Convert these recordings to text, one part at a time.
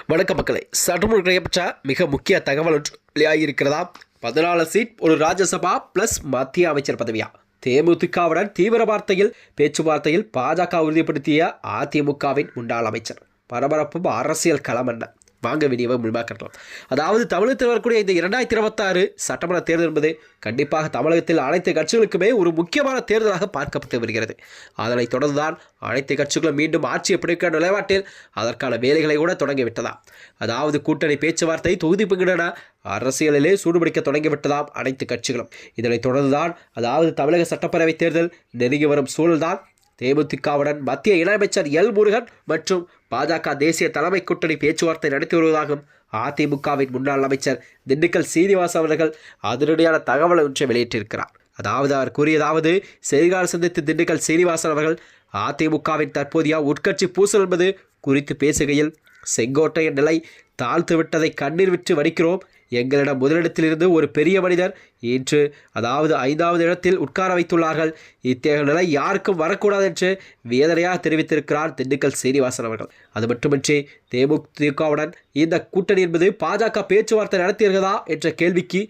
வணக்கம் மக்களே, சற்றுமுன் கிடைக்கப்பட்ட மிக முக்கிய தகவல் ஒன்று வெளியாகியிருக்கிறதா? 14 சீட் ஒரு ராஜ்யசபா பிளஸ் மத்திய அமைச்சர் பதவியா? தேமுதிகவுடன் தீவிர பேச்சுவார்த்தையில் பாஜக உறுதிப்படுத்திய அதிமுகவின் முன்னாள் அமைச்சர். பரபரப்பும் அரசியல் களம் என்ன? வாங்க வீடியோவை முழுமையாக்கலாம். அதாவது தமிழகத்தில் வரக்கூடிய இந்த 2026 சட்டமன்ற தேர்தல் என்பது கண்டிப்பாக தமிழகத்தில் அனைத்து கட்சிகளுக்குமே ஒரு முக்கியமான தேர்தலாக பார்க்கப்பட்டு வருகிறது. அதனைத் தொடர்ந்துதான் அனைத்து கட்சிகளும் மீண்டும் ஆட்சியை பிடிக்கிற நிலைப்பாட்டில் அதற்கான வேலைகளை கூட தொடங்கிவிட்டதாம். அதாவது கூட்டணி பேச்சுவார்த்தை தொகுதி பங்கிட அரசியலிலே சூடுபிடிக்க தொடங்கிவிட்டதாம் அனைத்து கட்சிகளும். இதனைத் தொடர்ந்துதான் அதாவது தமிழக சட்டப்பேரவை தேர்தல் நெருங்கி வரும் சூழல்தான் தேமுதிகவுடன் மத்திய இணையமைச்சர் எல் முருகன் மற்றும் பாஜக தேசிய தலைமை கூட்டணி பேச்சுவார்த்தை நடத்தி வருவதாகவும் அதிமுகவின் முன்னாள் அமைச்சர் திண்டுக்கல் சீனிவாசன் அவர்கள் அதிரடியான தகவல் ஒன்றை வெளியிட்டிருக்கிறார். அதாவது அவர் கூறியதாவது, செய்தியாளர் சந்தித்து திண்டுக்கல் சீனிவாசன் அவர்கள் அதிமுகவின் தற்போதைய உட்கட்சி பூசல் என்பது குறித்து பேசுகையில், செங்கோட்டையின் நிலை தாழ்த்து விட்டதை கண்ணீர் விட்டு வடிக்கிறோம். எங்களிடம் முதலிடத்திலிருந்து ஒரு பெரிய மனிதர் இன்று அதாவது 5வது இடத்தில் உட்கார வைத்துள்ளார்கள். இத்தகைய நிலை யாருக்கும் வரக்கூடாது என்று வேதனையாக தெரிவித்திருக்கிறார் திண்டுக்கல் சீனிவாசன் அவர்கள். அது மட்டுமின்றி தேமுதிகவுடன் இந்த கூட்டணி என்பது பாஜக பேச்சுவார்த்தை நடத்தியிருக்கிறதா என்ற கேள்விக்கு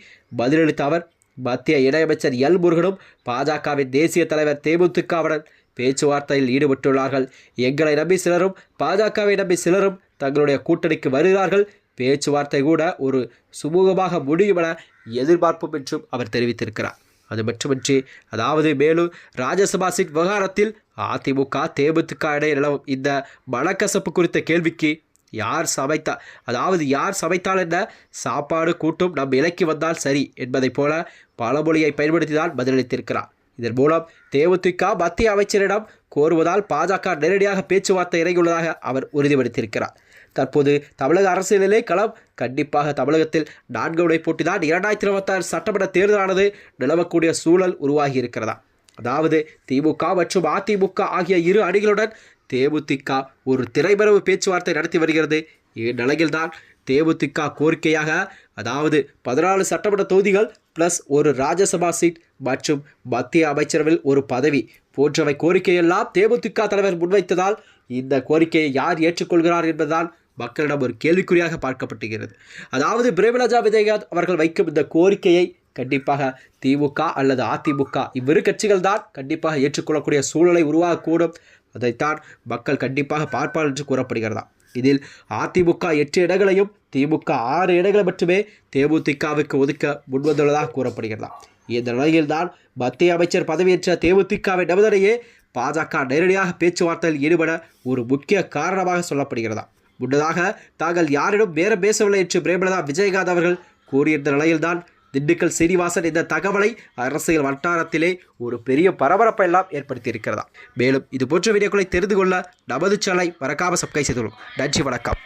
பதிலளித்த அவர், மத்திய இணையமைச்சர் எல் முருகனும் பாஜகவின் தேசிய தலைவர் தேமுதிகவுடன் பேச்சுவார்த்தையில் ஈடுபட்டுள்ளார்கள். எங்களை நம்பி சிலரும் பாஜகவை நம்பி சிலரும் தங்களுடைய கூட்டணிக்கு வருகிறார்கள். பேச்சுவார்த்தை கூட ஒரு சுமூகமாக முடியும் என எதிர்பார்ப்போம் என்றும் அவர் தெரிவித்திருக்கிறார். அது மட்டுமின்றி அதாவது மேலும் ராஜ்யசபா சீட் விவகாரத்தில் அதிமுக தேமுதிக இடையே நிலவும் இந்த மனக்கசப்பு குறித்த கேள்விக்கு யார் சமைத்தால் என்ன, சாப்பாடு கூட்டும் நம் இலைக்கு வந்தால் சரி என்பதை போல பழமொழியை பயன்படுத்திதான் பதிலளித்திருக்கிறார். இதன் மூலம் தேமுதிக மத்திய அமைச்சரிடம் கோருவதால் பாஜக நேரடியாக பேச்சுவார்த்தை இறங்கியுள்ளதாக அவர் உறுதிப்படுத்தியிருக்கிறார். தற்போது தமிழக அரசியலிலே களம் கண்டிப்பாக தமிழகத்தில் 4 முறை போட்டிதான் 2026 சட்டமன்ற தேர்தலானது நிலவக்கூடிய சூழல் உருவாகி இருக்கிறதா? அதாவது திமுக மற்றும் அதிமுக ஆகிய இரு அணிகளுடன் தேமுதிக ஒரு திரைமறைவு பேச்சுவார்த்தை நடத்தி வருகிறது. இந்நிலையில்தான் தேமுதிக கோரிக்கையாக அதாவது 14 சட்டமன்ற தொகுதிகள் பிளஸ் ஒரு ராஜ்யசபா சீட் மற்றும் மத்திய அமைச்சரவையில் ஒரு பதவி போன்றவை கோரிக்கையெல்லாம் தேமுதிக தலைவர் முன்வைத்ததால் இந்த கோரிக்கையை யார் ஏற்றுக்கொள்கிறார் என்பதுதான் மக்களிடம் ஒரு கேள்விக்குறியாக பார்க்கப்படுகிறது. அதாவது பிரேமலதா விஜயகாந்த் அவர்கள் வைக்கும் இந்த கோரிக்கையை கண்டிப்பாக திமுக அல்லது அதிமுக இவ்விரு கட்சிகள் தான் கண்டிப்பாக ஏற்றுக்கொள்ளக்கூடிய சூழலை உருவாகக்கூடும். அதைத்தான் மக்கள் கண்டிப்பாக பார்ப்பார் என்று கூறப்படுகிறதா. இதில் அதிமுக 8 இடங்களையும் திமுக 6 இடங்களை மட்டுமே தேமுதிகவுக்கு ஒதுக்க முன்வந்துள்ளதாக கூறப்படுகிறதா. இந்த நிலையில்தான் மத்திய அமைச்சர் பதவியேற்ற தேமுதிகவின் நிபந்தனையே பாஜக நேரடியாக பேச்சுவார்த்தையில் ஈடுபட ஒரு முக்கிய காரணமாக சொல்லப்படுகிறதா. முன்னதாக தாங்கள் யாரிடம் பேரம் பேசவில்லை என்று பிரேமலதா விஜயகாந்த் அவர்கள் கூறியிருந்த நிலையில்தான் திண்டுக்கல் சீனிவாசன் இந்த தகவலை அரசியல் வட்டாரத்திலே ஒரு பெரிய பரபரப்பை எல்லாம் ஏற்படுத்தியிருக்கிறதா. மேலும் இது போன்ற வீடியோக்களை தெரிந்து கொள்ள நமது சேனலை மறக்காமல் சப்ஸ்கிரைப் செய்துள்ளோம். நன்றி, வணக்கம்.